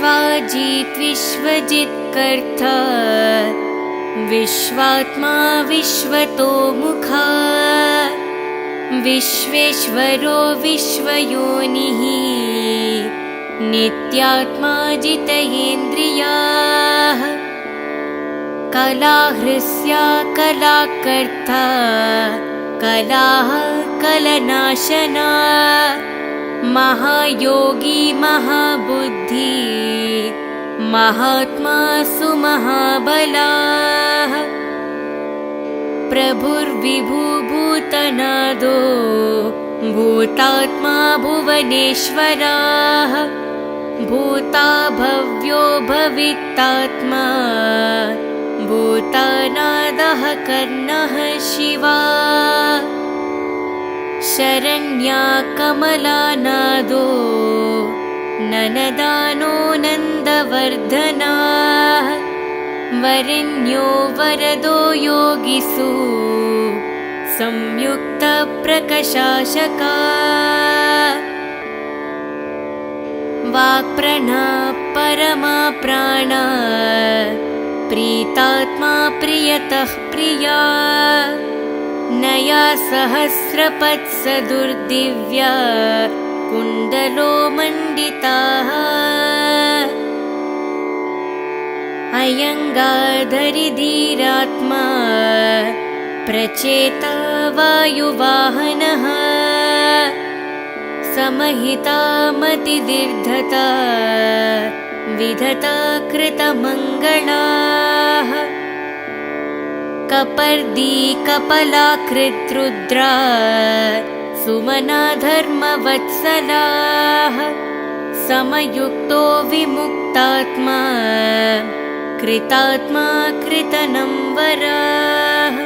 विश्वाजित् विश्वजित्कर्ता विश्वात्मा विश्वतोमुखा विश्वेश्वरो विश्वयोनिः नित्यात्मा जितेन्द्रियाः कलाहृस्या कलाकर्ता कलाः कलनाशना महायोगी महाबुद्धि महात्मा सुमहाबलाः प्रभुर्विभुभूतनादो भूतात्मा भुवनेश्वराः भूता भव्यो भवित्तात्मा भूतानादः कर्णः शिवा शरण्या कमलानादो ननदानो नन्दवर्धनाः वरेण्यो वरदो योगिसु संयुक्तप्रकाशका वाक्प्रणा परमा प्राणा प्रीतात्मा प्रियतः प्रिया नया सहस्रपत्सदुर्दिव्या कुण्डलो मण्डिताः अयङ्गाधरिधीरात्मा प्रचेता वायुवाहनः समहिता मतिदीर्घता विधता कृतमङ्गलाः कपर्दी कपलाकृद्रुद्रा सुमना धर्मवत्सलाः समयुक्तो विमुक्तात्मा कृतात्मा कृतनम्बराः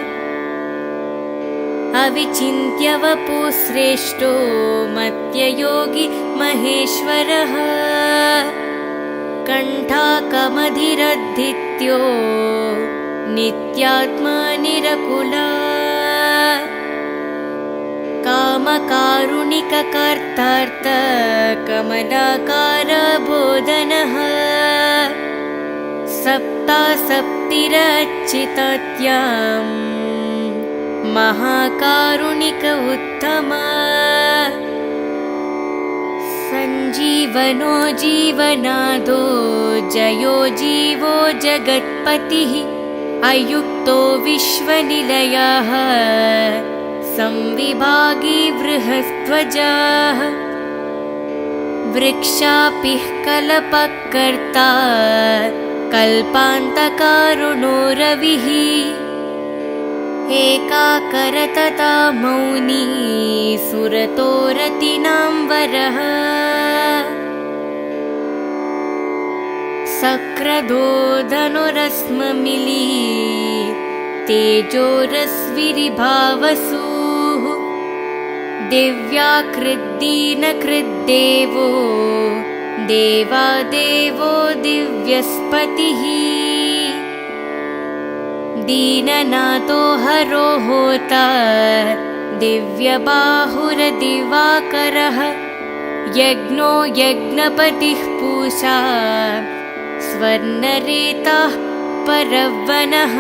अविचिन्त्य वपुश्रेष्ठो मत्ययोगी महेश्वरः कण्ठाकमधिरद्धित्यो नित्यात्मा निरकुला कामकारुणिककर्तार्थ कमलाकार बोधनः सप्तासप्तिरच्चितात्यां महाकारुणिक उत्तमा सञ्जीवनो जीवनादो जयो जीवो जगत्पतिः अयुक्तो विश्वनिलयः संविभागी बृहस्त्वजाः वृक्षापिः कल्पकर्ता कल्पान्तकारुणो रविः एकाकरतता मौनी सुरतो रतिनां वरः सक्रदो धनुरस्ममिली तेजोरस्विरिभावसुः दिव्याकृद्दीनकृद्देवो देवादेवो दिव्यस्पतिः दीननाथो हरो होता दिव्यबाहुरदिवाकरः यज्ञो यज्ञपतिः पूषा स्वर्णरेताः परवनः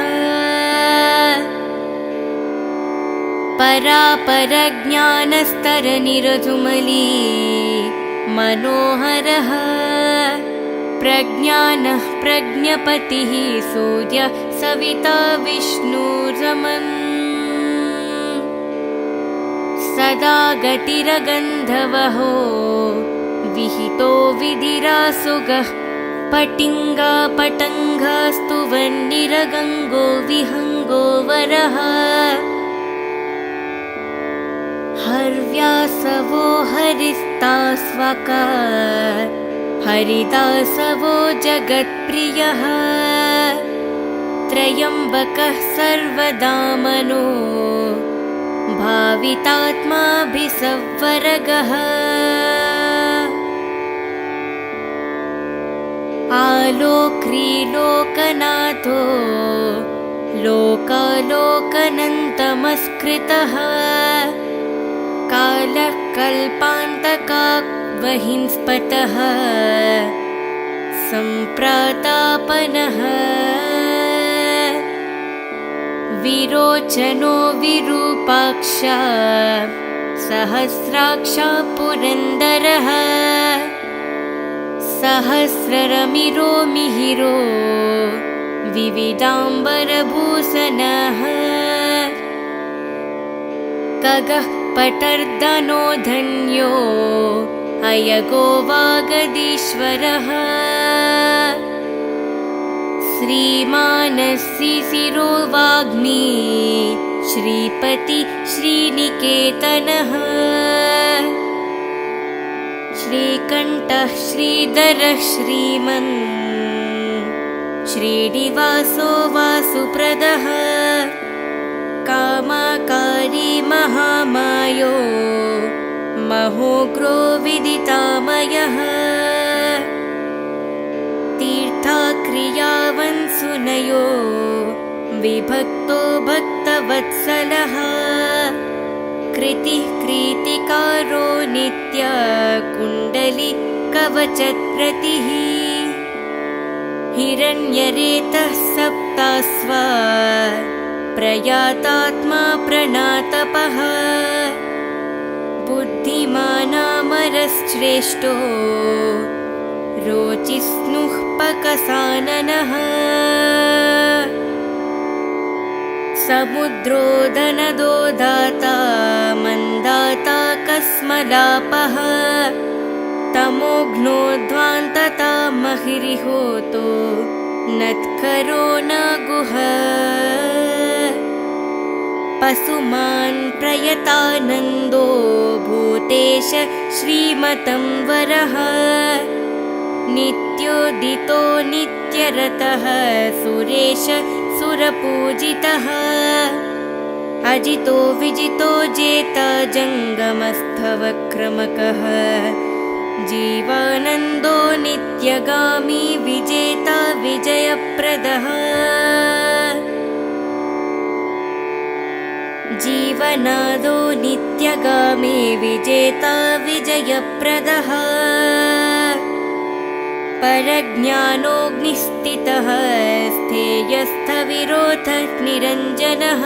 परापरज्ञानस्तरनिरजुमली मनोहरः प्रज्ञानः प्रज्ञपतिः सूर्य सविता विष्णुरमन् सदा गतिरगन्धवहो विहितो विधिरासुगः पटिङ्गा पटङ्गास्तु वह्निरगङ्गो विहङ्गो वरः हर्व्यासवो हरिस्तास्वका हरिदासवो जगत्प्रियः त्रयम्बकः सर्वदामनो भावितात्माभिसंवरगः आलोक्रीलोकनाथो लोकालोकनन्तमस्कृतः कालः कल्पान्तकावहिंस्पतः सम्प्रातापनः विरोचनो विरूपाक्ष सहस्राक्षा पुरन्दरः सहस्ररमिरो मिहिरो विविदाम्बरभूषणः खगः पटर्दनो धन्यो अयगो वागदीश्वरः श्रीमानसिशिरो वाग्मी श्रीपति श्रीनिकेतनः श्रीकण्ठः श्रीधरः श्रीमन् श्रीनिवासो वासुप्रदः कामाकारी महामायो महोग्रो विदितामयः तीर्थाक्रियावन्सुनयो विभक्तो भक्तवत्सलः कृतिः कृतिकारो नित्य कुण्डली कवचप्रतिः हिरण्यरेतः सप्तास्वा प्रयातात्मा प्रणातपः बुद्धिमानामरश्रेष्ठो रोचिस्नुः पकसाननः समुद्रोदनदो दाता मन्दाता कस्मलापः तमोघ्नोध्वान्तता महिरिहोतो नत्करो न गुह पशुमान् प्रयतानन्दो भूतेश श्रीमतं वरः नित्योदितो नित्यरतः सुरेश सुरपूजितः अजितो विजितो जेता जङ्गमस्थवक्रमकः जीवानन्दो नित्यगामी विजेता विजयप्रदः जीवनादो नित्यगामी विजेता विजयप्रदः परज्ञानोऽग्निस्थितः स्थेयस्थविरोधः निरञ्जनः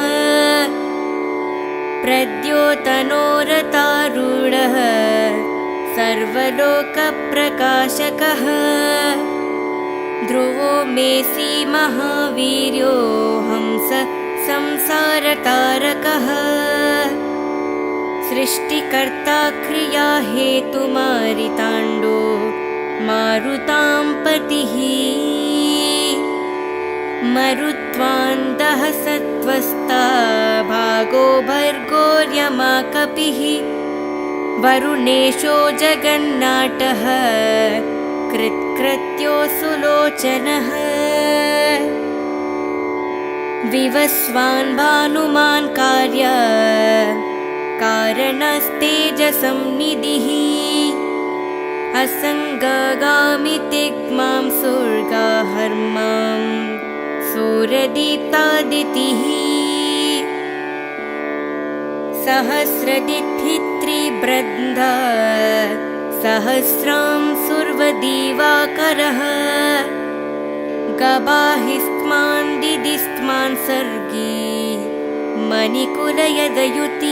प्रद्योतनोरतारूढः सर्वलोकप्रकाशकः ध्रुवो मेसि महावीर्यो हंस संसारतारकः सृष्टिकर्ता क्रिया हेतुमारिताण्डो मारुतां पतिः मरुत्वान्दः सत्त्वस्ता भागो भर्गोर्यमा कपिः वरुणेशो जगन्नाटः कृत्कृत्यो सुलोचनः विवस्वान् भानुमान् कार्य कारणस्तेजसंनिधिः असङ्गगामि तिग्मां सुर्गाहर्मां सूरदीप्तादितिः सहस्रदिथित्रिबृन्दा सहस्रां सुर्वदिवाकरः गबाहिस्त्मान् दिदिस्त्मान् सर्गी मणिकुलयदयुतिः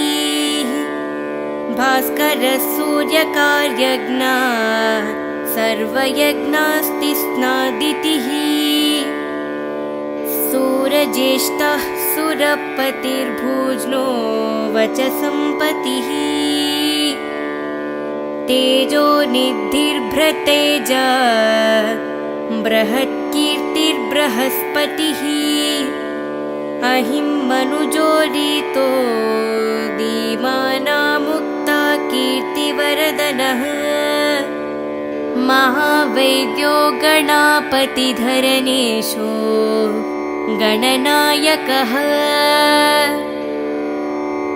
भास्करसूर्यकार्यज्ञा सर्वयज्ञास्तिस्नादितिः सूरज्येष्ठः सुरपतिर्भुज्नो वचसंपतिः तेजो निधिर्भृतेजा बृहत्कीर्तिर्बृहस्पतिः अहिमनुजोरितो दीमानामुक्ता कीर्तिवरदनः महावैद्यो गणापतिधरणेशो गणनायकः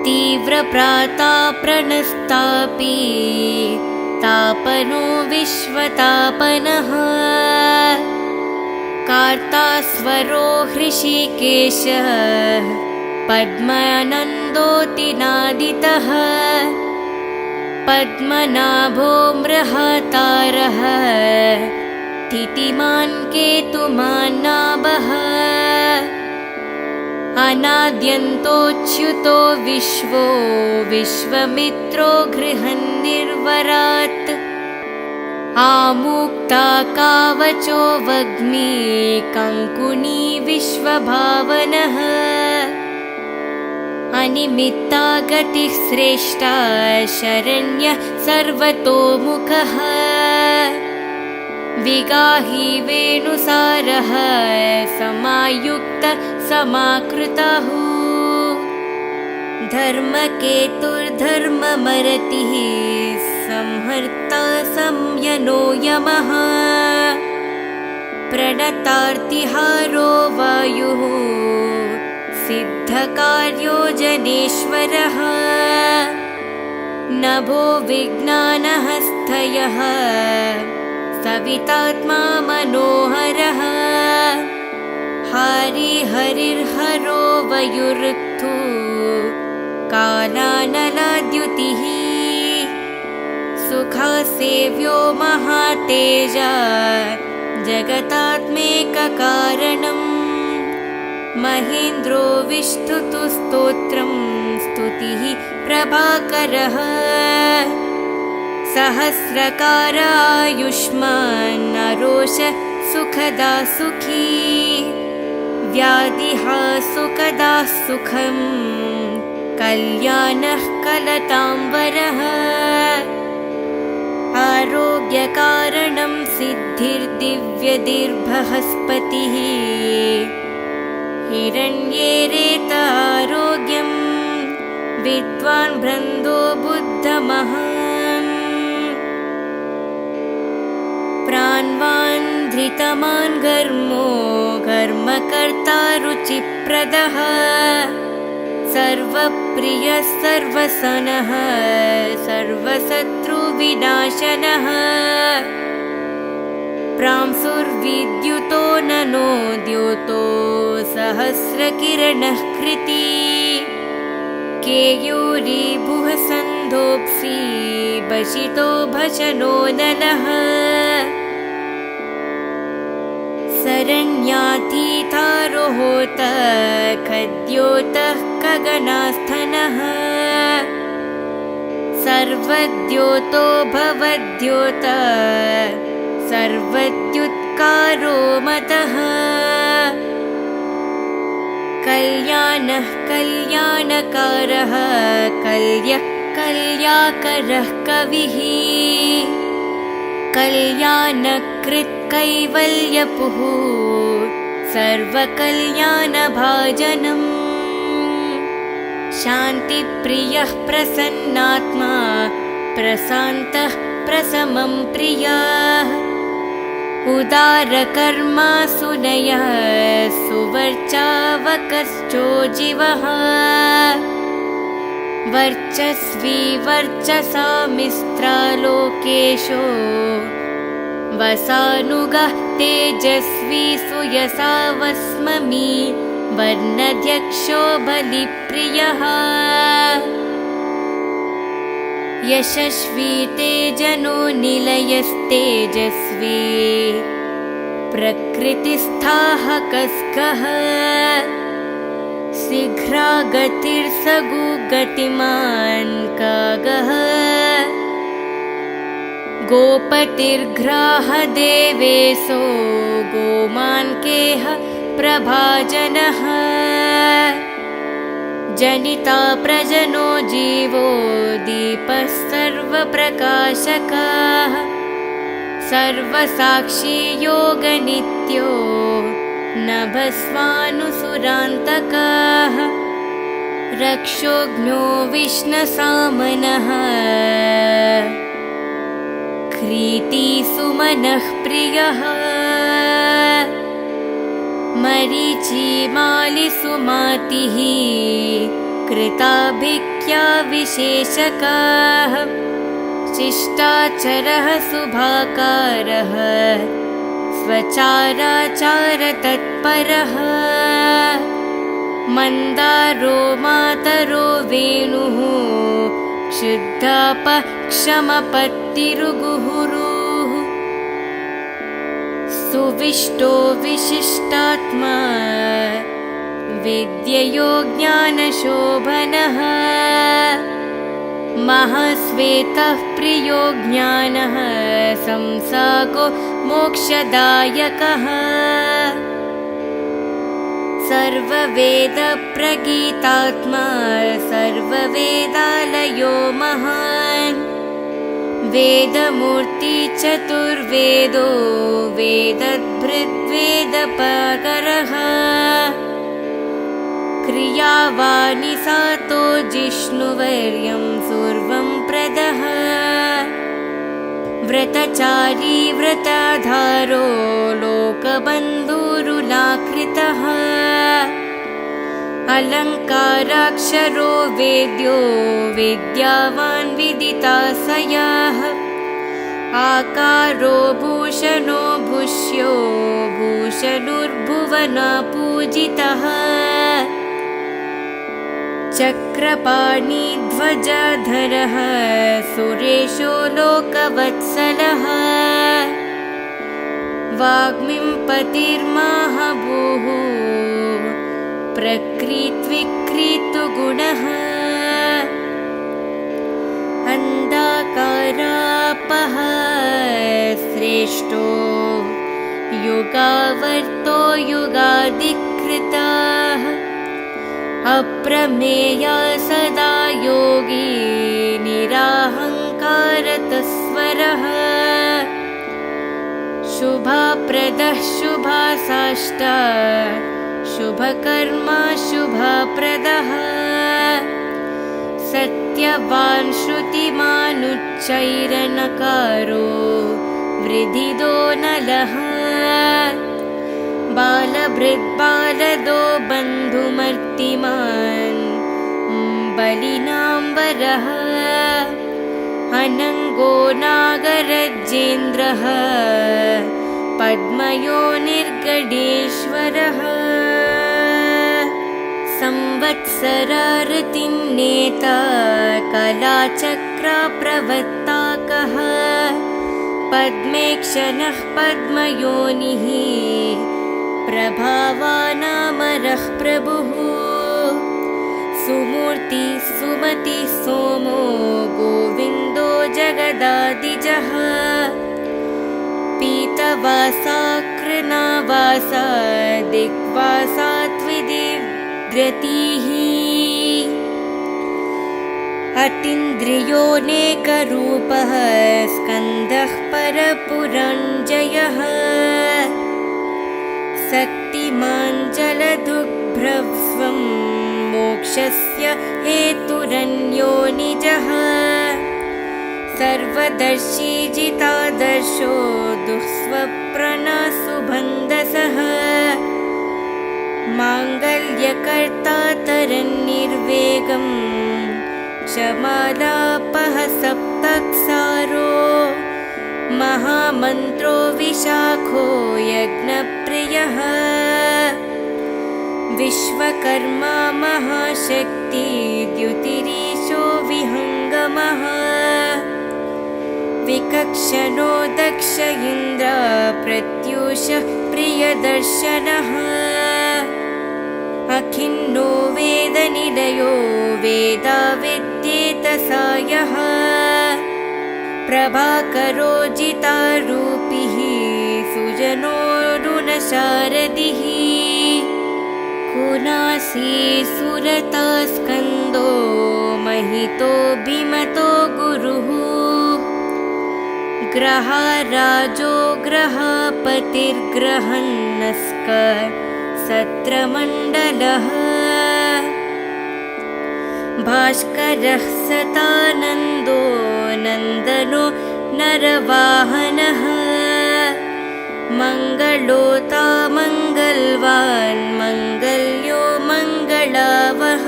तीव्रप्राताप्रणस्तापि तापनो विश्वतापनः कार्तास्वरो हृषीकेशः पद्मानन्दोऽतिनादितः पद्मनाभो मृहातारः स्थितिमान् केतुमान्नाभः अनाद्यन्तोच्युतो विश्वो विश्वमित्रो गृहन्निर्वरात् आमुक्ता कावचो वग्मी कङ्कुनी विश्वभावनः अनिमित्ता गतिः श्रेष्ठा शरण्यः सर्वतोमुखः विगाही वेणुसारः समायुक्त समाकृतः धर्मकेतुर्धर्ममरतिः संहर्ता संयनो यमः प्रणतार्तिहारो वायुः सिद्धकार्यो जनेश्वरः नभो विज्ञानहस्तयः सवितात्मा मनोहरः हरिहरिर्हरो वयुरुत्थु कालानलाद्युतिः सुखासेव्यो महातेजा जगतात्मेककारणम् महेन्द्रो विष्णुतु स्तोत्रं स्तुतिः प्रभाकरः सहस्रकार आयुष्मान् नरोष सुखदा सुखी व्याधिहा सुखदा सुखं कल्याणः कलताम्बरः आरोग्यकारणं सिद्धिर्दिव्यदिर्बृहस्पतिः हिरण्येरेतारोग्यं विद्वान् ब्रह्मो बुद्धमहान् प्राणवान् धृतमान् घर्मो घर्मकर्ता रुचिप्रदः सर्वप्रियः सर्वसनः सर्वशत्रुविनाशनः प्रांसुर्विद्युतो ननो द्योतो सहस्रकिरणः कृती केयूरीभुः सन्धोऽप्सि भषितो भजनो नलः शरण्यातीतारोहोत खद्योतः गगनास्थनः सर्वद्योतो भवद्योत सर्वद्युत्कारो मतः कल्याणः कल्याणकारः कल्याकरः कविः कल्याणकृत् कैवल्यपुः सर्वकल्याणभाजनम् शान्तिप्रियः प्रसन्नात्मा प्रशान्तः प्रशमं प्रियः उदारकर्मा सुनयः सुवर्चावकश्चो जीवः वर्चस्वी वर्चसामिस्त्रालोकेशो वसानुगः तेजस्वी सुयसा वस्ममी वर्णध्यक्षो बलिप्रियः यशस्वी तेजनो निलयस्तेजस्वी प्रकृतिस्थाः कस्कः शीघ्रागतिर्सगुगतिमान् कागः गोपतिर्घ्राः देवेशो गोमान्केह प्रभाजनः जनिता प्रजनो जीवो दीपः सर्वप्रकाशकः सर्वसाक्षी योगनित्यो नभस्वानुसुरान्तकः रक्षोघ्नो विष्णसामनः क्रीतिसुमनः प्रियः मरीचिमालिसुमातिः कृताभिक्या विशेषकाः शिष्टाचरः शुभाकारः स्वचाराचारतत्परः मन्दारो मातरो वेणुः क्षुद्धापक्षमपत्तिरुगुहुरुः सुविष्टो विशिष्टात्मा विद्ययो ज्ञानशोभनः महाश्वेतः प्रियो ज्ञानः संसागो मोक्षदायकः सर्ववेदप्रगीतात्मा सर्ववेदालयो महान् वेदमूर्ति चतुर्वेदो वेदभृद्वेदपकरः क्रियावाणि सातो जिष्णुवर्यं सर्वं प्रदः व्रतचारी व्रताधारो लोकबन्धुरुलाकृतः अलङ्काराक्षरो वेद्यो विद्यावान् विदिताशयः आकारो भूषणो भूष्यो भूषणुर्भुवना पूजितः चक्रपाणिध्वजधरः सुरेशो लोकवत्सलः वाग्मीपतिर्महाभूः प्रकृत्विकृतगुणः अन्धकारापः श्रेष्ठो युगावर्तो युगादिकृतः अप्रमेया सदा योगी निराहङ्कारतस्वरः शुभप्रदः शुभासाष्टा शुभकर्मा शुभप्रदः सत्यवान् श्रुतिमानुच्चैरनकारो वृद्धिदो नलः बालभृद्बालदो बन्धुमर्तिमान् बलिनाम्बरः अनङ्गो नागरजेन्द्रः पद्मयोनिर्गणेश्वरः संवत्सरारतिं नेता कलाचक्रप्रवर्ताकः पद्मेक्षणः पद्मयोनिः प्रभावानामरः प्रभुः सुमूर्ति सुमति सोमो गोविन्दो जगदादिजः पीतवासा कृणावासा दिग्वासा त्रिदिव्यतिः अतीन्द्रियोऽनेकरूपः स्कन्दः परपुरञ्जयः शक्तिमान् जलदुग्भ्रवस्वं मोक्षस्य हेतुरन्यो निजः सर्वदर्शी जितादर्शो दुःस्वप्नसुबन्धसः माङ्गल्यकर्ता तरन्निर्वेगं क्षमालापः सप्तक्षारो महामन्त्रो विशाखो यज्ञप्रियः विश्वकर्मा महाशक्ति द्युतिरीशो विहङ्गमः विकक्षणो दक्ष इन्द्र प्रत्यूषः प्रियदर्शनः अखिन्नो वेदनिलयो वेदाविद्येतसायः प्रभाकरो जितारूपिः सुजनोरुणशारदिः कुनासी सुरतास्कन्दो महितो भीमतो गुरुः ग्रहराजो ग्रहपतिर्ग्रहन्नस्क सत्रमण्डलः भास्करः सतानन्दो नन्दनो नरवाहनः मङ्गलोता मङ्गलवान् मङ्गल्यो मङ्गलावः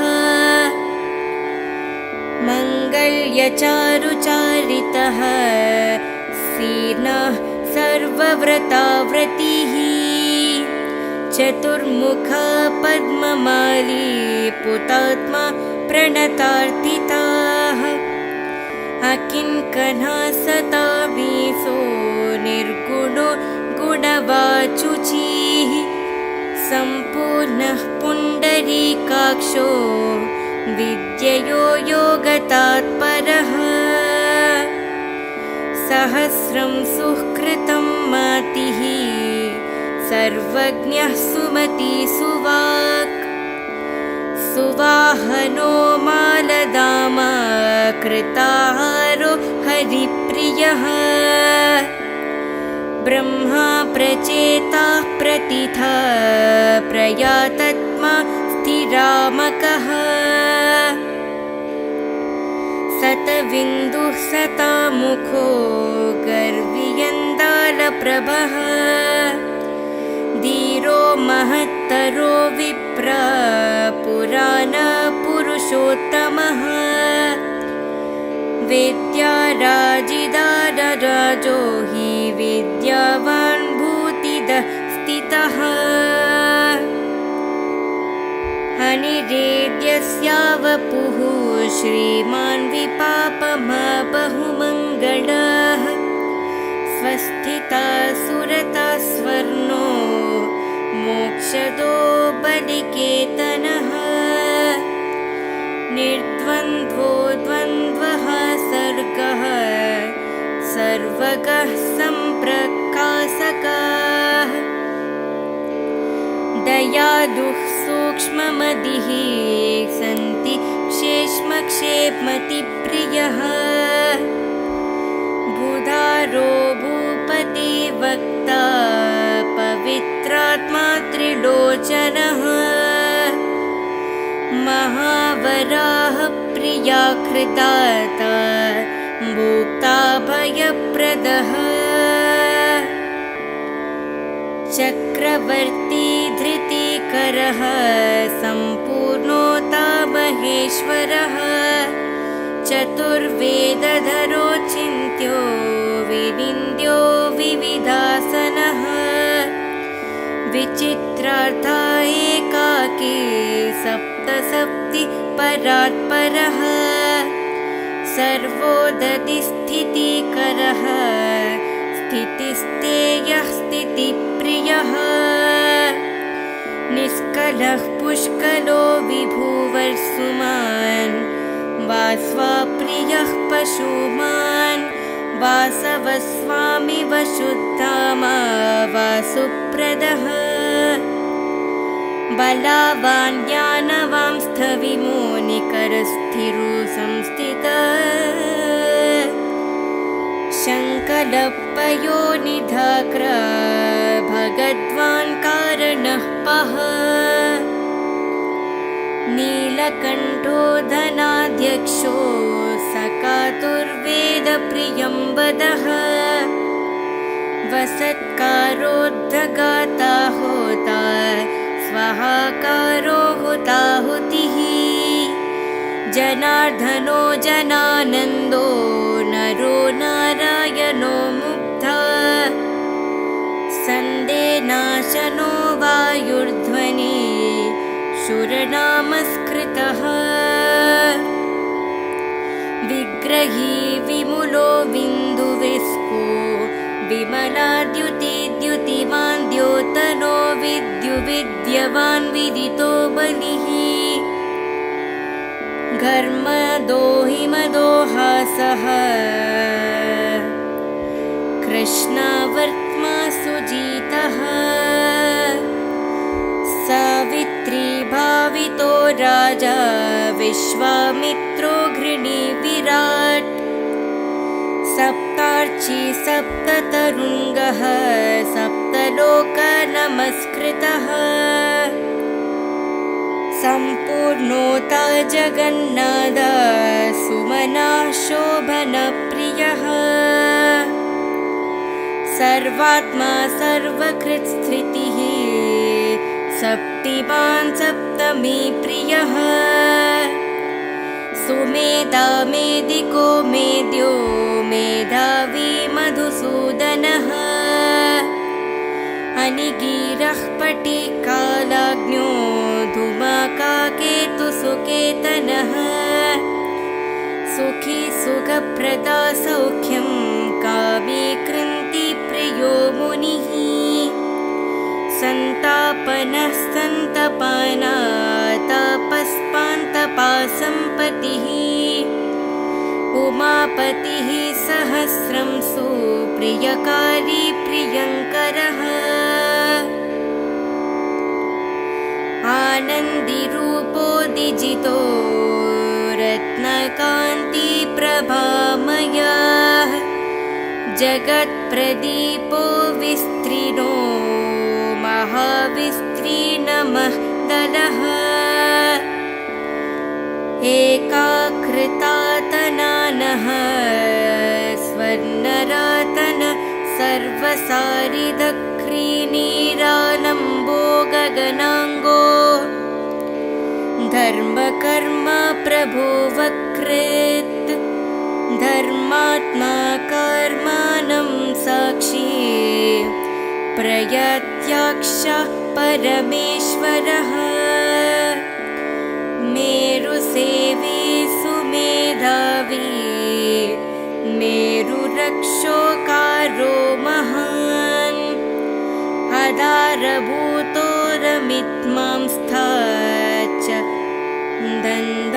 मङ्गल्यचारुचारितः सीर्णः सर्वव्रताव्रतिः चतुर्मुखा पद्ममाली पुतात्मा प्रणतार्थिताः अकिङ्कणः सता वीसो निर्गुणो गुणवाचुचिः सम्पूर्णः पुण्डरीकाक्षो विद्ययो योगतात्परः सहस्रं सुकृतं मतिः सर्वज्ञः सुमति सुवाक् सुवाहनो मालदामा कृताहारो हरिप्रियः ब्रह्मा प्रचेताः प्रतिथा प्रयातत्मा स्थिरामकः सतविन्दुः सतामुखो गर्वियन्दालप्रभः धीरो महत्तरो विप्र पुराणपुरुषोत्तमः वेद्याराजिदारराजो हि विद्यावान् भूतिदः स्थितः अनिरेद्यस्यावपुः श्रीमान् विपापमा बहुमङ्गलः स्वस्थिता सुरता स्वर्णो मोक्षदो बलिकेतनः निर्द्वन्द्वो द्वन्द्वः सर्गः सर्वगः सम्प्रकाशकः दयालुः सूक्ष्ममतिः सन्ति क्षेमक्षेमतिप्रियः बुधारो भूपति वक्ता पवित्रात्मा त्रिलोचनः महावराह प्रियाकृताता भोक्ता भयप्रदः चक्रवर्ती धृतिकरः सम्पूर्णोता महेश्वरः चतुर्वेदधरो चिन्त्यो विनिन्द्यो विविधासनः विचित्रार्था एकाकी सप्तसप्ति परात्परः सर्वोदतिस्थितिकरः स्थितिस्तेयः स्थितिप्रियः निष्कलः पुष्कलो विभुवर्सुमान् वास्वाप्रियः पशुमान् वासवस्वामि वशुद्धामा वासुप्रदः बलावान् ज्ञानवांस्थविमोनिकरस्थिरो संस्थितः शङ्कलपयोनिधाक्र भगद्वान् कारणः पः नीलकण्ठो धनाध्यक्षो सकातुर्वेदप्रियं वदः वसत्कारोद्धगाता होता स्वाहाकारो हुताहुतिः जनार्दनो जनानन्दो नरो नारायणो मुग्धा सन्देनाशनो वायुर्ध्वनि शूरनामस्कृतः विग्रही विमुलो बिन्दुविस्को विमलाद्युतिद्युतिमान् द्योतनो विद्युविद्यवान् विदितो बलिः घर्मदो हिमदोहासः कृष्णावर्त्मा सुजितः सावित्री भावितो राजा विश्वामित्रो घृणी विराट् सप्तार्ची सप्ततरुङ्गः सप्तलोकनमस्कृतः सम्पूर्णोता जगन्नाथ सुमना शोभनप्रियः सर्वात्मा सर्वकृत्स्थितिः सप्तिमान् सप्तमी प्रियः सुमेधा मेदिको मेद्यो मेधावी मधुसूदनः अनिगीरः पटिकालाग्न्यो धूमकाकेतुसुकेतनः सुखी सुखप्रदा सौख्यं कामी कृन्ति प्रियो मुनिः संतापनः संतपानातपस्पान्तपासम्पतिः उमापतिः सहस्रं सुप्रियकारी प्रियङ्करः आनन्दिरूपो दिजितो रत्नकान्ति प्रभामयः जगत्प्रदीपो विस्त्रिनो महाविस्त्रीर्णमः दलः एकाकृतातनानः स्वर्णरातन सर्वसारिदक्रीनीरालम्बो गगनाङ्गो धर्मकर्म प्रभो वकृत् धर्मात्मा कर्माणं साक्षी प्रयत्याक्ष परमेश्वरः मेरुसेवी सुमेधावी मेरुरक्षोकारो महान् आधारभूतोरमित्मांस्था च दन्दान्याकृतिः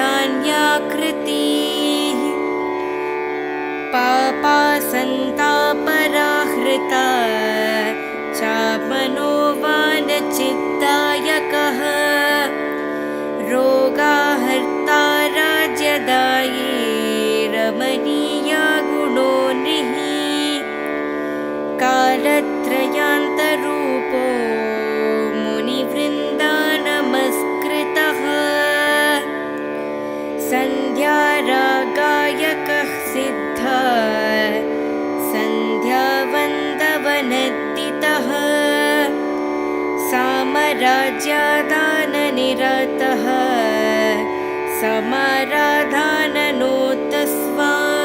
पापासन्तापराहृता चापनोवानचित्तायकः रोगाहर्ता राज्यदायी रमणीया गुणोनिः कालत्रयान्तरूपो मुनिवृन्दानमस्कृतः सन्ध्यारागायकः सिद्धा सन्ध्यावन्दवनद्दितः सामराज्यादाननिरतः समाराधाननोतस्वान्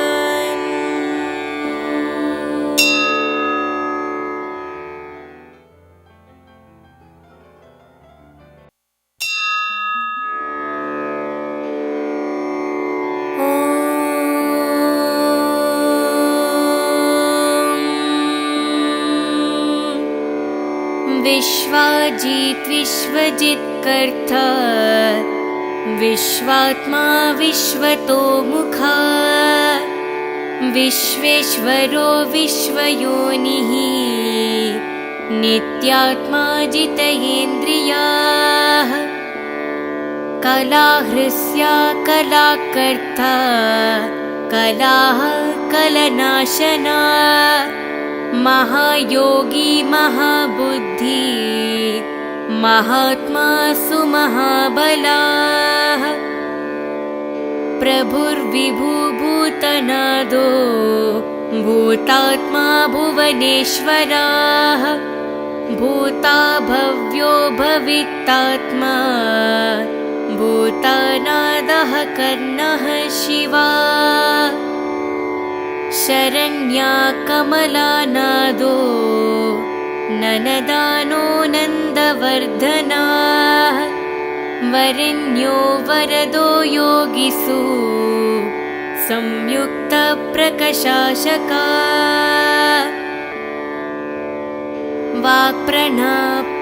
विश्वाजित् विश्वजित्कर्ता विश्वात्मा विश्वतोमुखा विश्वेश्वरो विश्वयोनिः नित्यात्मा जितेन्द्रियाः कलाहृस्या कलाकर्ता कलाः कलनाशना महायोगी महाबुद्धि महात्मा सुमहाबलाः प्रभुर्विभुभूतनादो भूतात्मा भुवनेश्वराः भूता भव्यो भवित्तात्मा भूतानादः कर्णः शिवा शरण्या कमलानादो ननदानो नन्दवर्धनाः वरेण्यो वरदो योगिसु संयुक्तप्रकाशका वाक्प्रणा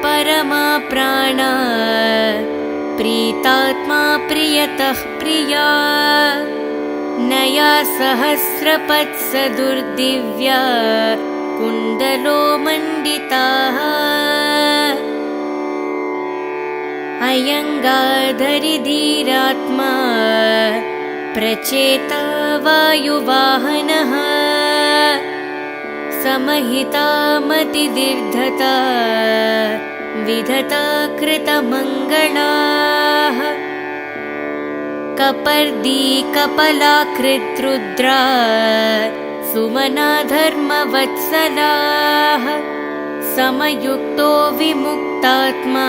परमा प्राणा प्रीतात्मा प्रियतः प्रिया नया सहस्रपत्सदुर्दिव्या कुण्डलो मण्डिताः अयङ्गाधरिधीरात्मा प्रचेता वायुवाहनः समहिता मतिदीर्घता विधता कृतमङ्गलाः कपर्दी कपलाकृद्रुद्रा सुमना धर्मवत्सलाः समयुक्तो विमुक्तात्मा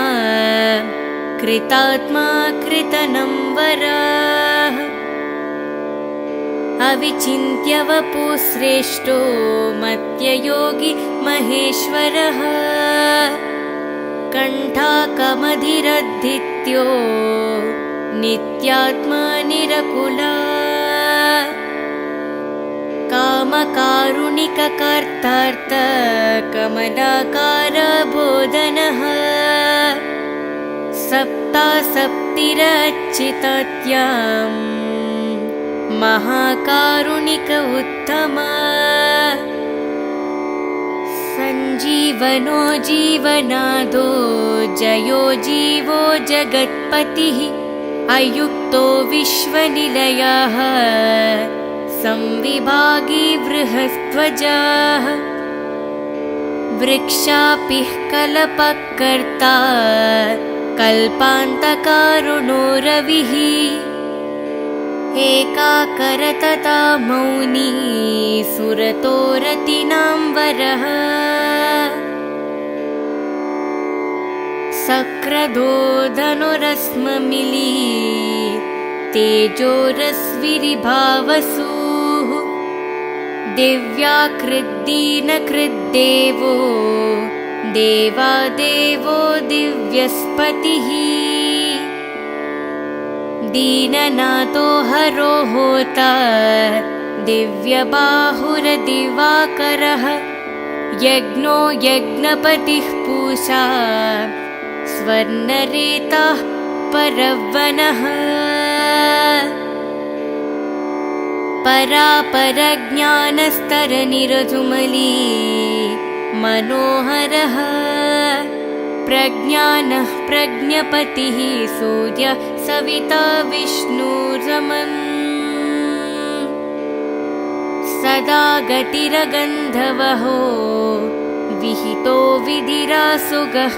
कृतात्मा कृतनम्बराः अविचिन्त्य वपुश्रेष्ठो मत्ययोगी महेश्वरः कण्ठाकमधिरद्धित्यो नित्यात्मा निरकुला कामकारुणिककर्तार्थकमलाकारबोधनः सप्तासप्तिरच्चितात्यां महाकारुणिक उत्तम सञ्जीवनो जीवनादो जयो जीवो जगत्पतिः अयुक्तो विश्वनिलयः संविभागी बृहस्त्वजाः वृक्षापिः कल्पकर्ता कल्पान्तकारुणो रविः एकाकरतता मौनी सुरतो रतिनां वरः सक्रदो धनुरस्ममिली तेजोरस्विरिभावसुः दिव्याकृद्दीनकृद्देवो देवादेवो दिव्यस्पतिः दीननाथो हरो होता दिव्यबाहुरदिवाकरः यज्ञो यज्ञपतिः पूषा स्वर्णरेताः परवनः परापरज्ञानस्तरनिरजुमली मनोहरः प्रज्ञानः प्रज्ञपतिः सूर्य सविता विष्णुरमन् सदा गतिरगन्धवहो विहितो विधिरासुगः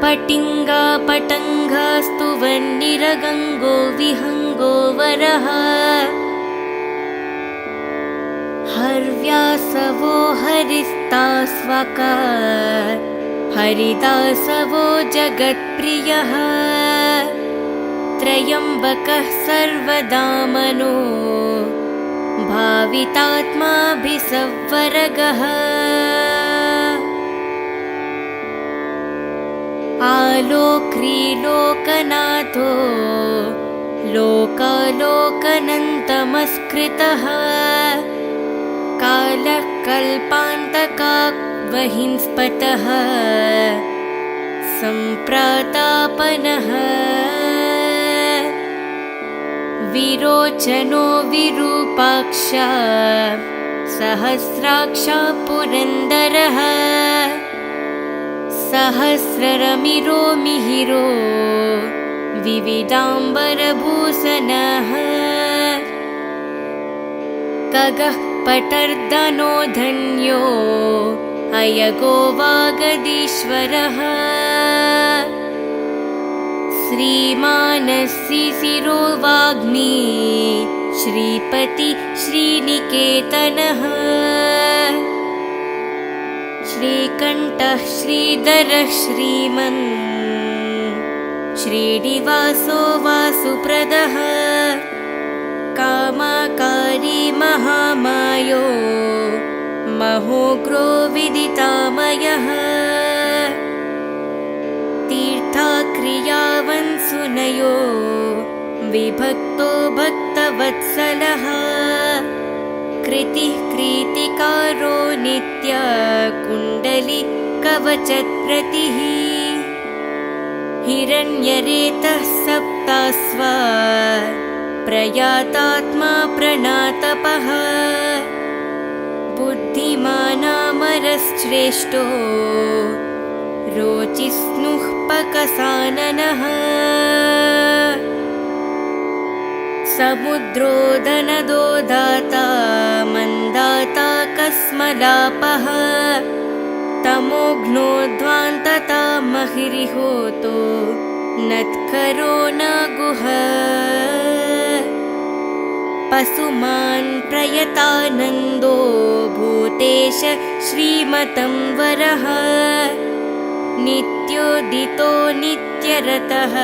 पटिङ्गा पटङ्गास्तुवन्निरगङ्गो विहङ्गो वरः हर्व्यासवो हरिस्तास्वका हरिदासवो जगत्प्रियः त्रयम्बकः सर्वदामनो भावितात्माभिसंवरगः आलोक्रीलोकनाथो लोकालोकनन्तमस्कृतः कालः कल्पान्तकावहिंस्पतः सम्प्रातापनः विरोचनो विरूपाक्ष सहस्राक्षा पुरन्दरः सहस्ररमिरो मिहिरो विविधाम्बरभूषणः खगः पटर्दनो धन्यो अयगो वागदीश्वरः श्रीमानसिशिरो वाग्मी श्रीपति श्रीनिकेतनः श्रीकण्ठः श्रीधरः श्रीमन् श्रीनिवासो वासुप्रदः कामाकारी महामायो महोग्रो विदितामयः तीर्थाक्रियावन्सुनयो विभक्तो भक्तवत्सलः कृतिः कृतिकारो नित्य कुण्डली कवचप्रतिः हिरण्यरेतः सप्तास्वा प्रयातात्मा प्रणातपः बुद्धिमानामरश्रेष्ठो रोचिस्नुः पकसाननः समुद्रोदनदो दाता मन्दाता कस्मलापः तमोघ्नोध्वान्तता महिरिहोतो नत्करो न गुह पशुमान् प्रयतानन्दो भूतेश श्रीमतं वरः नित्योदितो नित्यरतः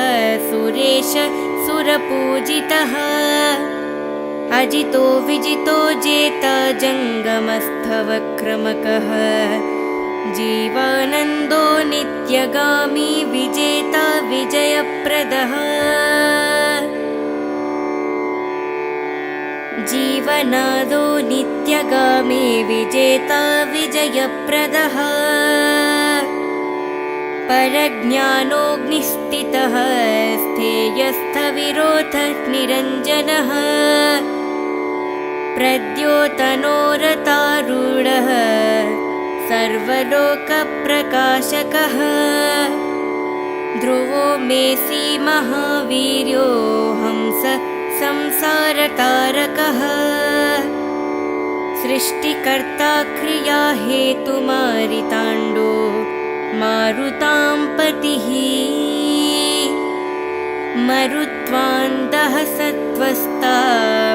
सुरेश सुरपूजितः अजितो विजितो जेता जङ्गमस्थवक्रमकः जीवानन्दो नित्यगामी विजेता विजयप्रदः जीव जीवनादो नित्यगामी विजेता विजयप्रदः परज्ञानोऽग्निस्थितः स्थेयस्थविरोधः निरञ्जनः प्रद्योतनोरतारूढः सर्वलोकप्रकाशकः ध्रुवो मेऽसि महावीर्यो हंस संसारतारकः सृष्टिकर्ता क्रिया हेतुमारिताण्डो मारुतां पतिः मरुत्वान्दः सत्त्वस्ता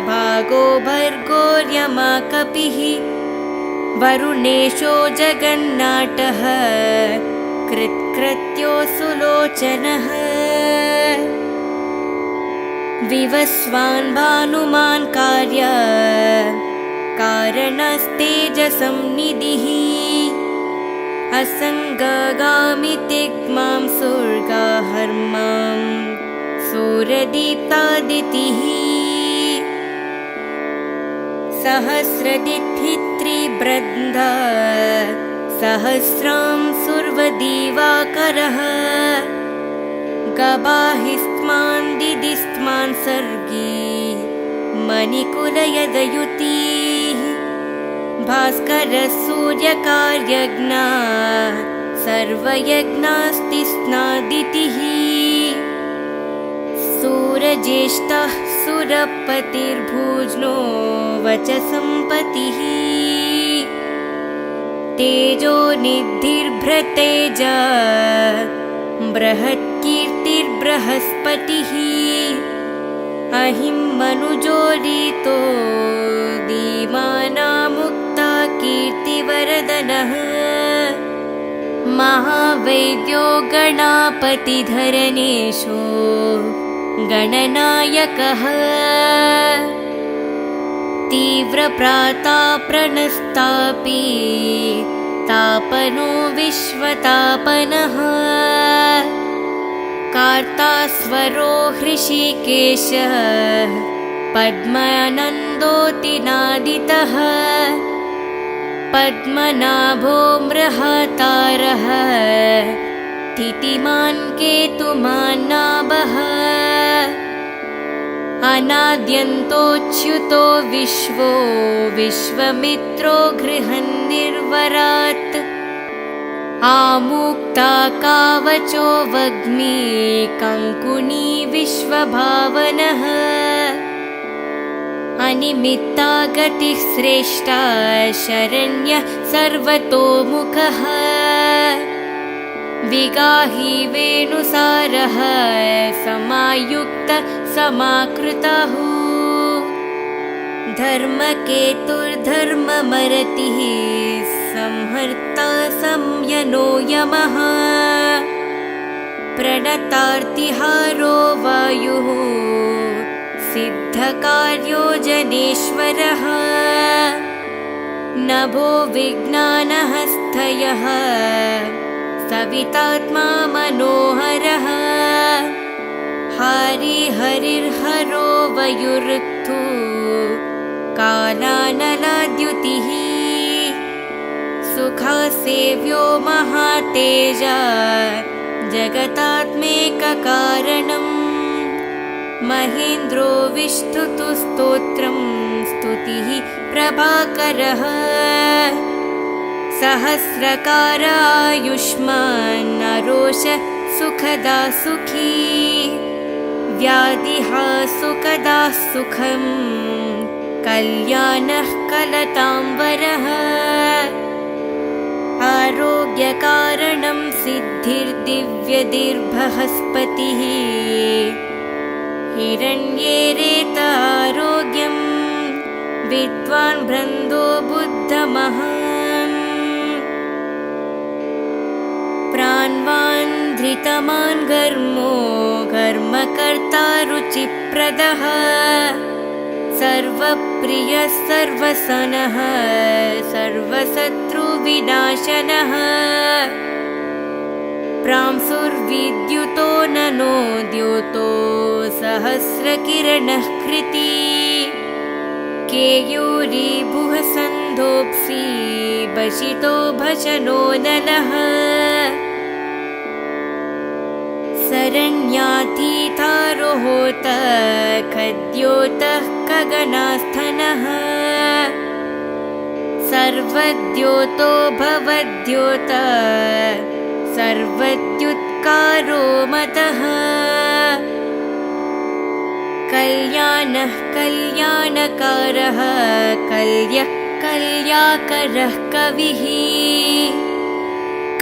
भागो भर्गोर्यमा कपिः वरुणेशो जगन्नाटः कृत्कृत्यो सुलोचनः विवस्वान् भानुमान् कार्य कारणस्तेजसंनिधिः असङ्गगामि तिग्मां सुर्गाहर्मां सूरदीप्तादितिः सहस्रदिथित्रिबृन्दा सहस्रां सुर्वदिवाकरः गबाहिस्त्मान् दिदिस्त्मान् सर्गी मणिकुलयदयुतिः भास्करः सूर्यकार्यज्ञा सर्वयज्ञास्तिस्नादितिः सूरज्येष्ठः सुरपतिर्भुज्नो वचसंपतिः तेजो निधिर्भृतेजा बृहत्कीर्तिर्बृहस्पतिः अहिमनुजोरितो दीमानामुक्ता कीर्तिवरदनः महावैद्यो गणापतिधरणेशो गणनायकः तीव्रप्राताप्रणस्तापि तापनो विश्वतापनः कार्तास्वरो हृषीकेशः पद्मानन्दोऽतिनादितः पद्मनाभो मृहातारः स्थितिमान् केतुमान्नाभः अनाद्यन्तोच्युतो विश्वो विश्वमित्रो गृहन्निर्वरात् आमुक्ता कावचो वग्मी कङ्कुनी विश्वभावनः अनिमित्ता गतिः श्रेष्ठा शरण्यः सर्वतोमुखः विगाही वेणुसारः समायुक्त समाकृतः धर्मकेतुर्धर्ममरतिः संहर्ता संयनो यमः प्रणतार्तिहारो वायुः सिद्धकार्यो जनेश्वरः नभो विज्ञानहस्तयः सवितात्मा मनोहरः हरिहरिर्हरो वयुरुत्थु कालानलाद्युतिः सुखासेव्यो महातेजा जगतात्मेककारणम् महेन्द्रो विष्णुतु स्तोत्रं स्तुतिः प्रभाकरः सहस्रकार आयुष्मान् नरोष सुखदा सुखी व्याधिहा सुखदा सुखं कल्याणः कलताम्बरः आरोग्यकारणं सिद्धिर्दिव्यदिर्बृहस्पतिः हिरण्येरेत आरोग्यं विद्वान् बृन्दो बुद्धमहान् प्राण्वान् धृतमान् घर्मो घर्मकर्ता रुचिप्रदः सर्वप्रियः सर्वसनः सर्वशत्रुविनाशनः प्रांसुर्विद्युतो ननो द्योतो सहस्रकिरणः कृति केयूरीभुः सन्धोऽप्सि भषितो भजनो नलः सरण्यातीतारोहोत खद्योतः गगनास्थनः सर्वद्योतो भवद्योत सर्वद्युत्कारो मतः कल्याणः कल्याणकारः कल्यः कल्याकरः कविः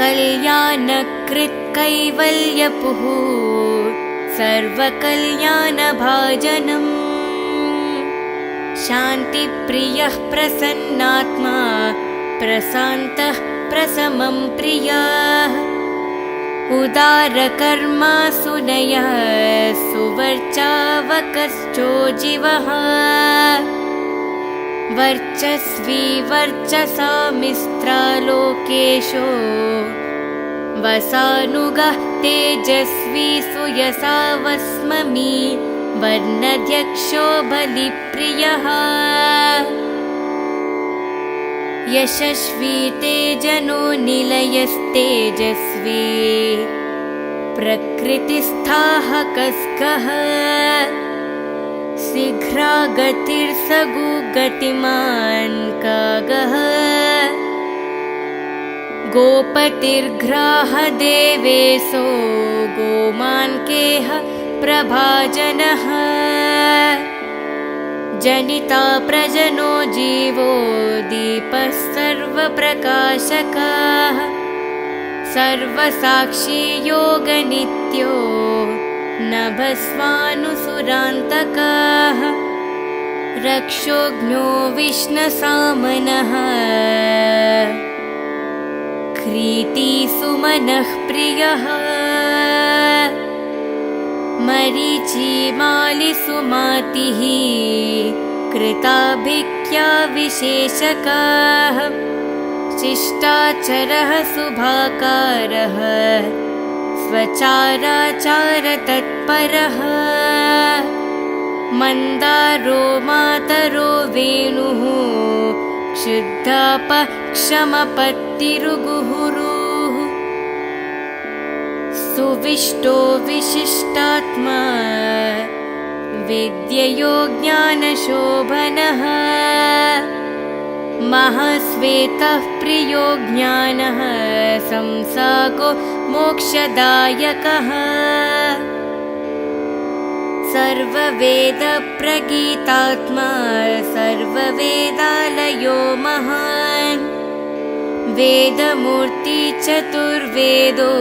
कल्याणकृत् कैवल्यपुः सर्वकल्याणभाजनम् शान्तिप्रियः प्रसन्नात्मा प्रशान्तः प्रशमं प्रियः उदारकर्मा सुनयः सुवर्चावकश्चोजीवः वर्चस्वी वर्चसामिस्त्रालोकेशो वसानुगः तेजस्वी सुयसा वस्ममी वर्णध्यक्षो बलिप्रियः यशस्वी तेजनो निलयस्तेजस्वी प्रकृतिस्थाः कस्कः शीघ्रागतिर्सगुगतिमान् कागः गोपतिर्घ्राः देवेशो गोमान्केह प्रभाजनः जनिता प्रजनो जीवो दीपः सर्वप्रकाशकः सर्वसाक्षी योगनित्यो नभस्वानुसुरान्तकः रक्षोघ्नो विष्णसामनः क्रीतिसुमनः प्रियः मरीचिमालिसुमातिः कृताभिक्या विशेषकः शिष्टाचरः शुभाकारः स्वचाराचारतत्परः मन्दारो मातरो वेणुः क्षुद्धापक्षमपत्तिरुगुहुरुः सुविष्टो विशिष्टात्मा विद्ययो ज्ञानशोभनः महाश्वेतः प्रियो ज्ञानः संसाको मोक्षदायकः सर्ववेदप्रगीतात्मा सर्ववेदालयो महान् वेदमूर्ति चतुर्वेदो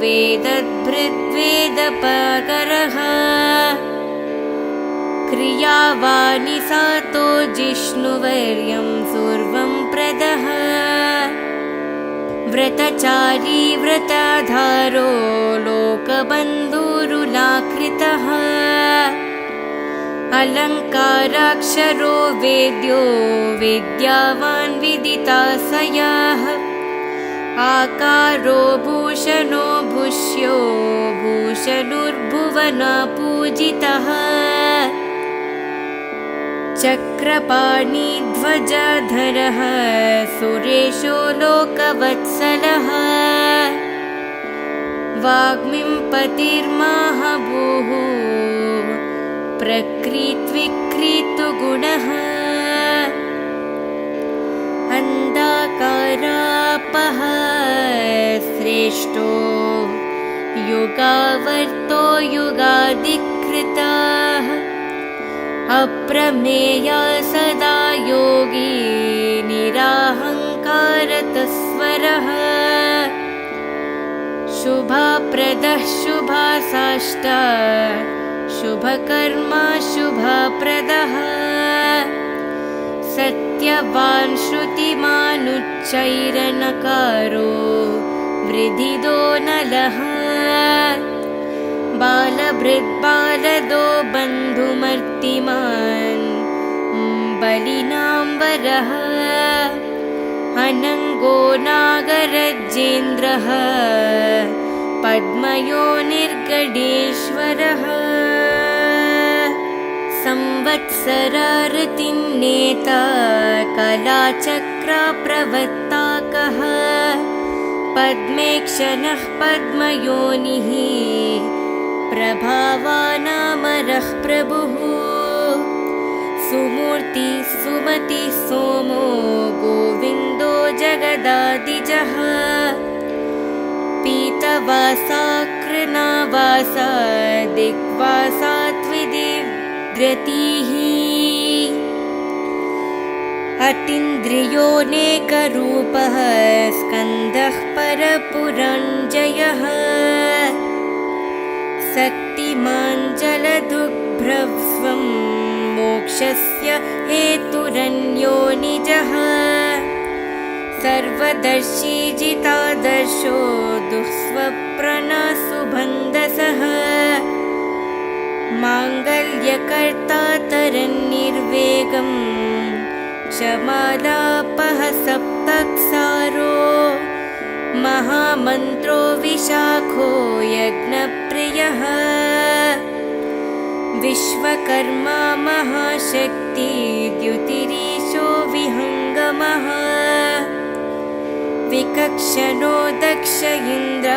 वेदभृद्वेदपकरः क्रियावाणि सातो जिष्णुवर्यं सर्वं प्रदः व्रतचारी व्रताधारो लोकबन्धुरुलाकृतः अलङ्काराक्षरो वेद्यो विद्यावान् विदिताशयः आकारो भूषणो भूष्यो भूषणुर्भुवनपूजितः चक्रपाणिध्वजधरः सुरेशो लोकवत्सलः वाग्मीपतिर्महाभूः प्रकृत्विकृतगुणः अन्धकारापः श्रेष्ठो युगावर्तो युगाधिकृतः अप्रमेया सदा योगी निराहङ्कारतस्वरः शुभप्रदः शुभासाष्टा शुभकर्मा शुभप्रदः सत्यवान् श्रुतिमानुच्चैरनकारो वृद्धिदो नलः बालभृद्बालदो बन्धुमर्तिमान् बलिनाम्बरः अनङ्गो नागरजेन्द्रः पद्मयो निर्गणेश्वरः मत्सरारतिन्नेता कलाचक्राप्रवर्ताकः पद्मेक्षणः पद्मयोनिः प्रभावानामरः प्रभुः सुमूर्ति सुमति सोमो गोविन्दो जगदादिजः पीतवासा कृनावासा दिग्वासा त्विदिव्रतिः अतीन्द्रियोऽनेकरूपः स्कन्दः परपुरञ्जयः शक्तिमान् जलदुग्भ्रस्वं मोक्षस्य हेतुरन्यो निजः सर्वदर्शी जितादर्शो दुःस्वप्नसुबन्धसः माङ्गल्यकर्ता तरन्निर्वेगं क्षमालापः सप्तक्सारो महामन्त्रो विशाखो यज्ञप्रियः विश्वकर्मा महाशक्ति द्युतिरीशो विहङ्गमः विकक्षणो दक्ष इन्द्र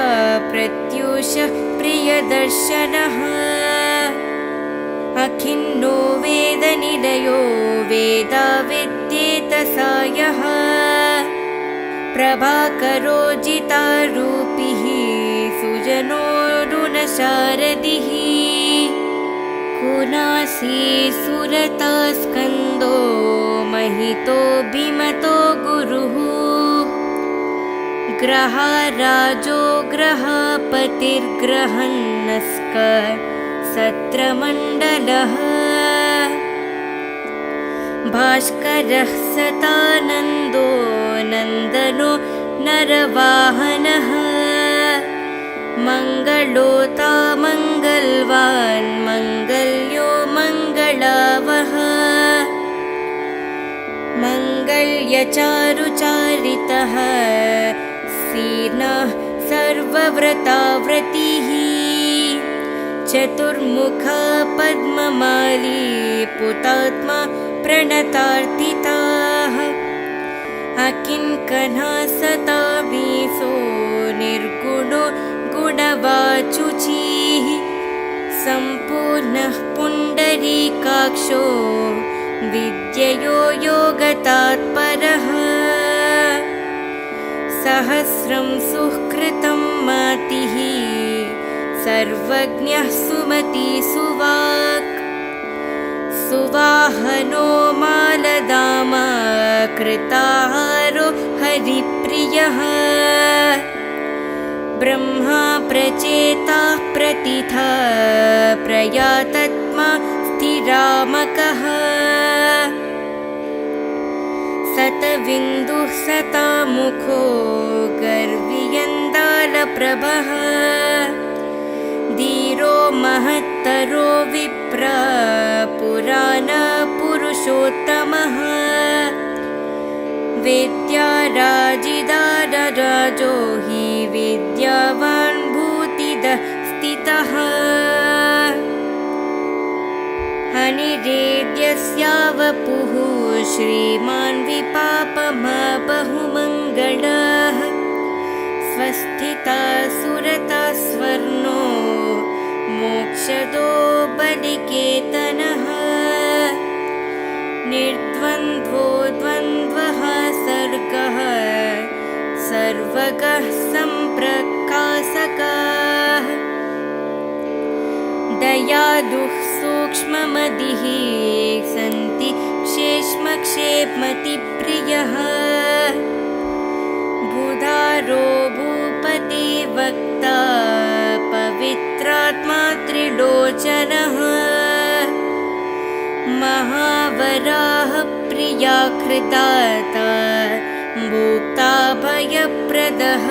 प्रत्यूषः प्रियदर्शनः अखिन्नो वेदनिलयो वेदाविद्येतसायः प्रभाकरो जितारूपिः सुजनोरुणशारदिः कुनासी सुरता स्कन्दो महितो भीमतो गुरुः ग्रहाराजो ग्रहपतिर्ग्रहन्नस्क सत्रमण्डलः भास्करः सतानन्दो नन्दनो नरवाहनः मङ्गलोता मङ्गलवान् मङ्गल्यो मङ्गलावः मङ्गल्यचारुचारितः सीर्णः सर्वव्रताव्रतिः चतुर्मुखा पद्ममाली पुतात्मा प्रणतार्थिताः अकिङ्कणः सता वीसो निर्गुणो गुणवाचुचिः सम्पूर्णः पुण्डरीकाक्षो विद्ययो योगतात्परः सहस्रं सुकृतं मातिः सर्वज्ञः सुमति सुवाक् सुवाहनो मालदामा कृताहारो हरिप्रियः ब्रह्मा प्रचेताः प्रतिथा प्रयातत्मा स्थिरामकः सतविन्दुः सतामुखो गर्वियन्दालप्रभः धीरो महत्तरो विप्र पुराणपुरुषोत्तमः वेद्याराजिदारराजो हि विद्यावान् भूतिदः स्थितः अनिरेद्यस्यावपुः श्रीमान् विपापमा बहुमङ्गलः स्वस्थिता सुरता स्वर्णो मोक्षदो बलिकेतनः निर्द्वन्द्वो द्वन्द्वः सर्गः सर्वगः सम्प्रकाशकः दयालुः सूक्ष्ममतिः सन्ति क्षेमक्षेमतिप्रियः बुधारो भूपति वक्ता पवित्रात्मा त्रिलोचनः महावराह प्रियाकृदाता भोक्ता भयप्रदः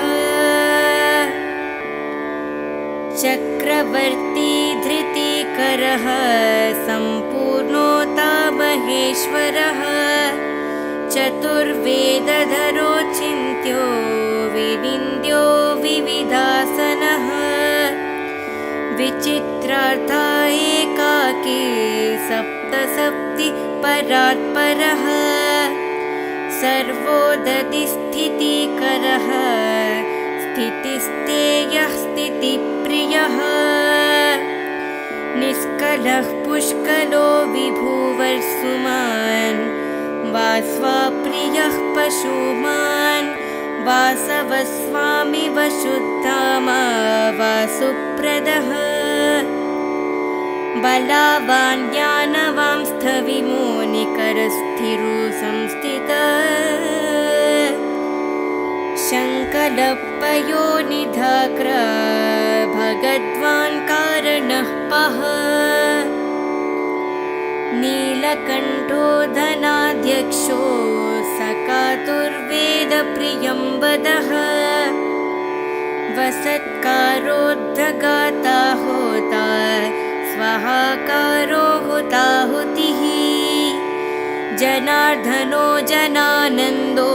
चक्रवर्ती धृतिकरः सम्पूर्णोता महेश्वरः चतुर्वेदधरो चिन्त्यो विनिन्द्यो विविधासनः विचित्रार्था एकाकी सप्त परात्परः सर्वोदतिस्थितिकरः स्थितिस्तेयः स्थितिप्रियः निष्कलः पुष्कलो विभुवर्सुमान् वास्वाप्रियः पशुमान् वासवस्वामि वशुद्धामा वासुप्रदः बलावान् ज्ञानवां स्थविमो निकरस्थिरो संस्थितः शङ्कलपयोनिधाग्र भगद्वान् कारणः पः नीलकण्ठो धनाध्यक्षो सकातुर्वेदप्रियं वदः वसत्कारोद्धगाता होता स्वाहाकारो हुताहुतिः जनार्दनो जनानन्दो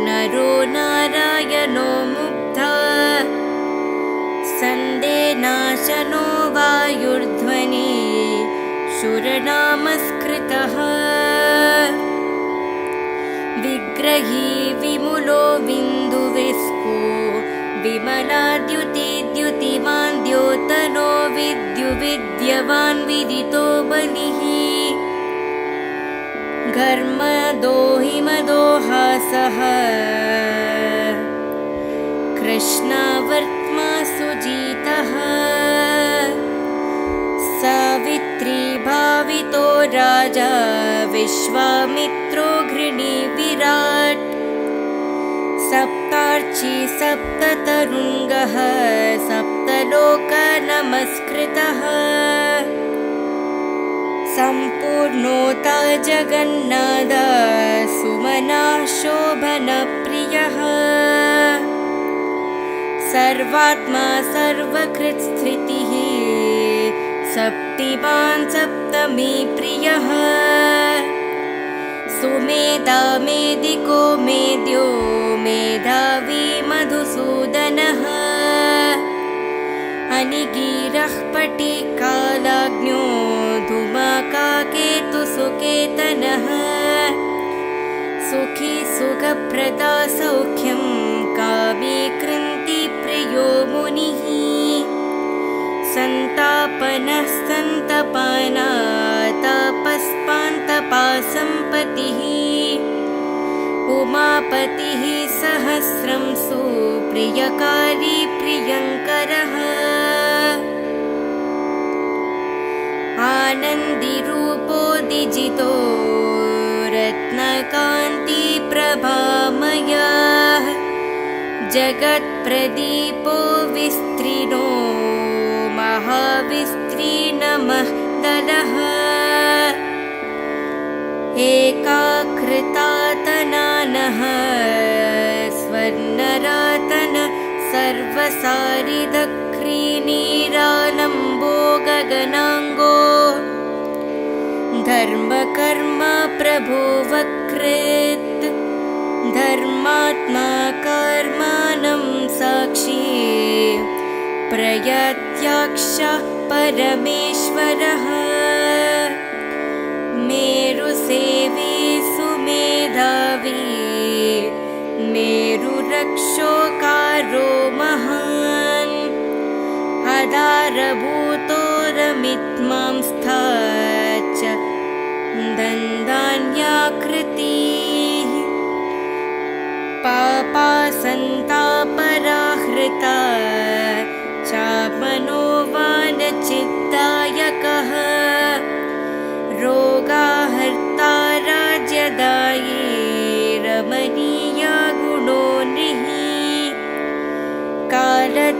नरो नारायणो मुग्धा सन्देनाशनो वायुर्ध्वनि शूरनामस्कृतः विग्रही विमुलो बिन्दुविस्को विमलाद्युतिद्युतिमान् द्योतनो विद्युविद्यवान् विदितो बलिः घर्मदो हिमदोहासः कृष्णावर्त्मा सुजितः सावित्री भावितो राजा विश्वामित्रो घृणी विराट् सप्तार्ची सप्ततरुङ्गः सप्तलोकनमस्कृतः सम्पूर्णोता जगन्नाथ सुमनः शोभनप्रियः सर्वात्मा सर्वकृत्स्थितिः सप्तिमान् सप्तमी प्रियः सुमेधा मेदिको मेद्यो मेधावी मधुसूदनः अनिगीरः पटिकालाग्न्यो धूमकाकेतुसुकेतनः सुखी सुखप्रदा सौख्यं कामी कृन्ति प्रियो मुनिः सन्तापनः सन्तपाना तापस्पान्तपासम्पतिः उमापतिः सहस्रं सुप्रियकारी प्रियङ्करः आनन्दिरूपो दिजितो रत्नकान्तिप्रभामयः जगत्प्रदीपो विस्तीर्णो महाविस्तीर्णमः दलः एकाकृतातनानः स्वर्णरातन सर्वसारिदक्रीनीरालम्बो गगनाङ्गो धर्मकर्म प्रभो वकृत् धर्मात्मा कर्माणं साक्षी प्रयत्याक्ष परमेश्वरः मेरुसेवी सुमेधावी मेरुरक्षोकारो महान् आधारभूतोरमित्मांस्था च दन्दान्याकृतिः पापासन्तापराहृता चामनोवानचित्तायकः रोगाहर्ता राज्यदायी रमणीया गुणो नृः कालत्रयान्तरूपो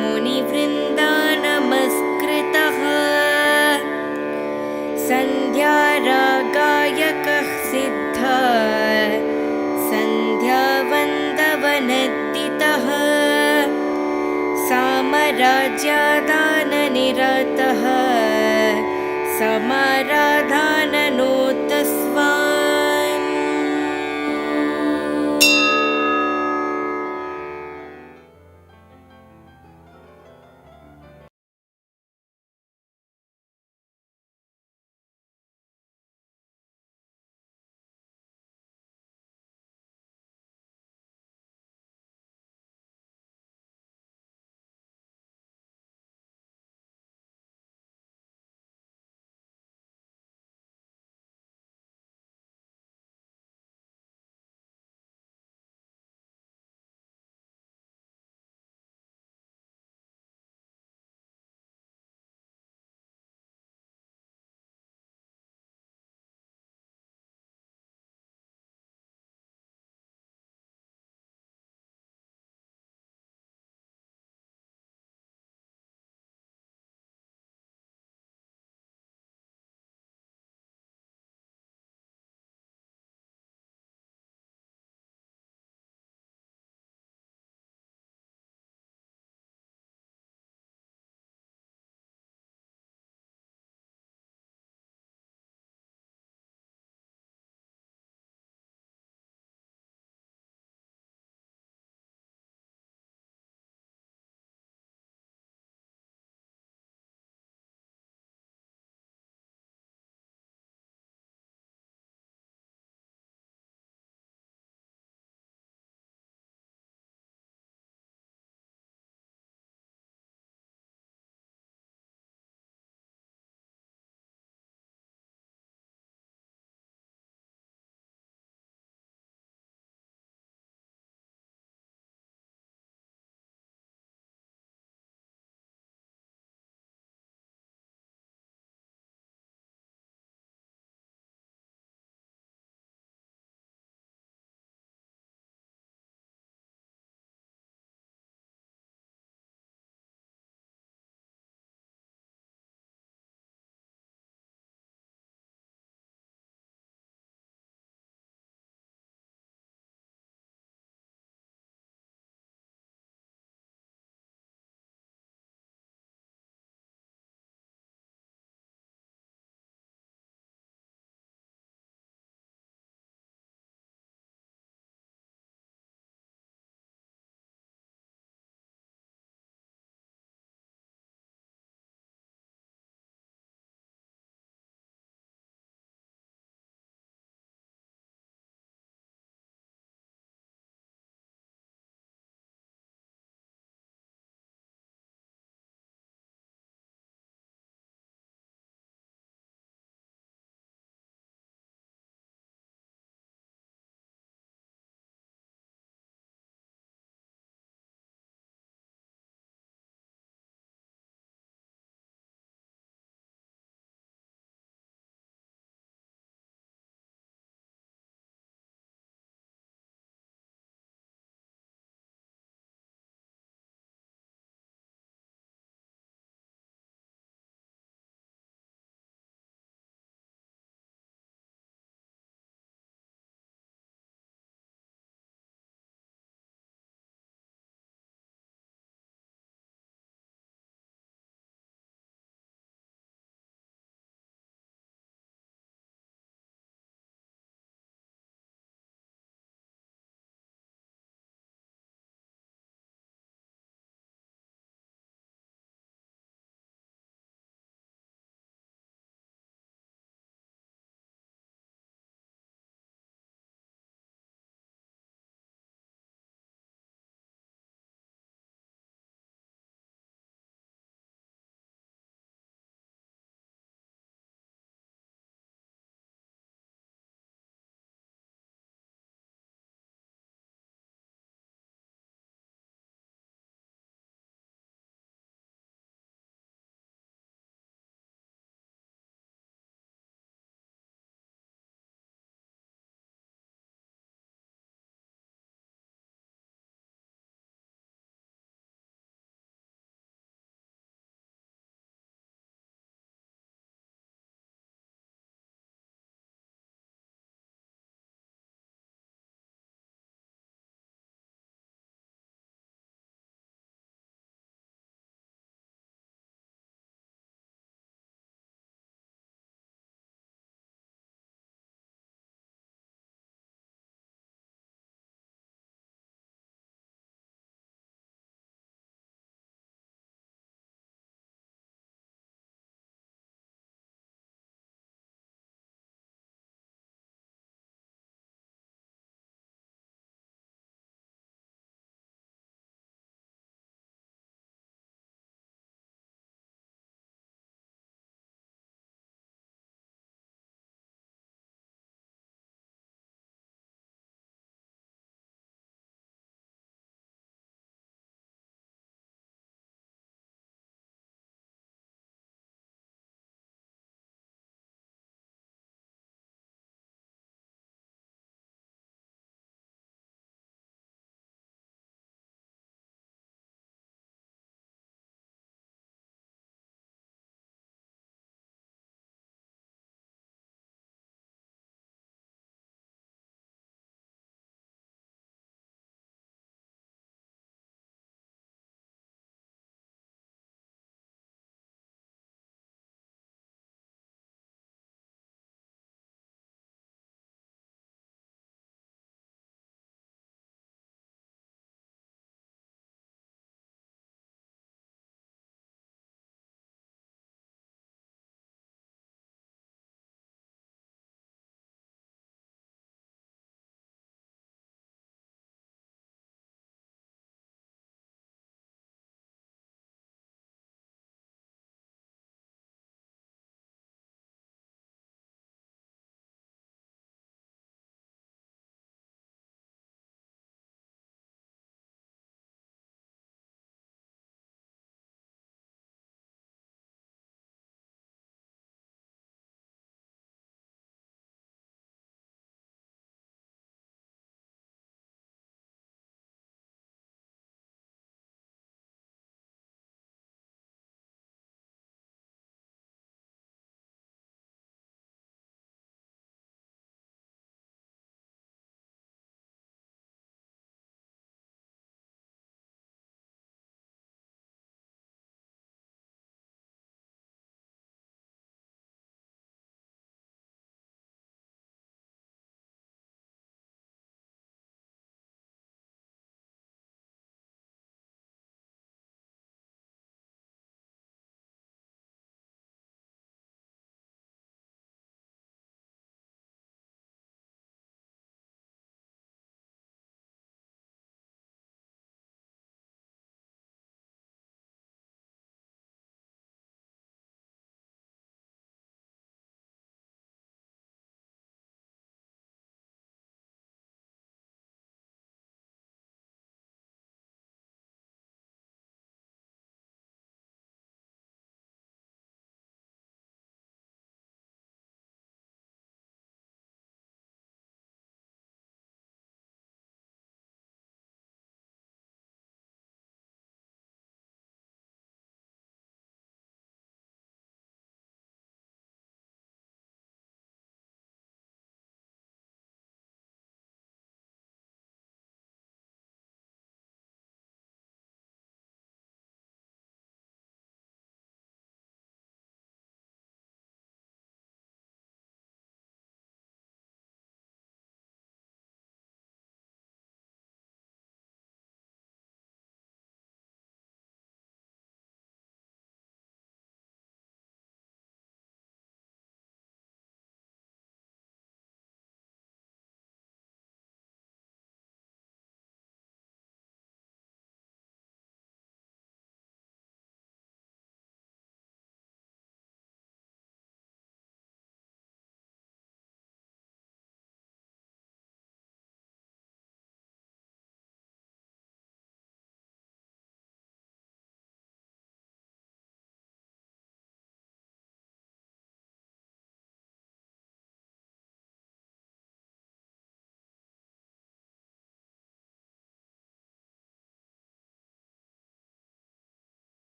मुनिवृन्दानमस्कृतः सन्ध्यारागायकः सिद्धा सन्ध्यावन्दवनद्दितः सामराज्यादाननिरतः समाराधाननोत्तमः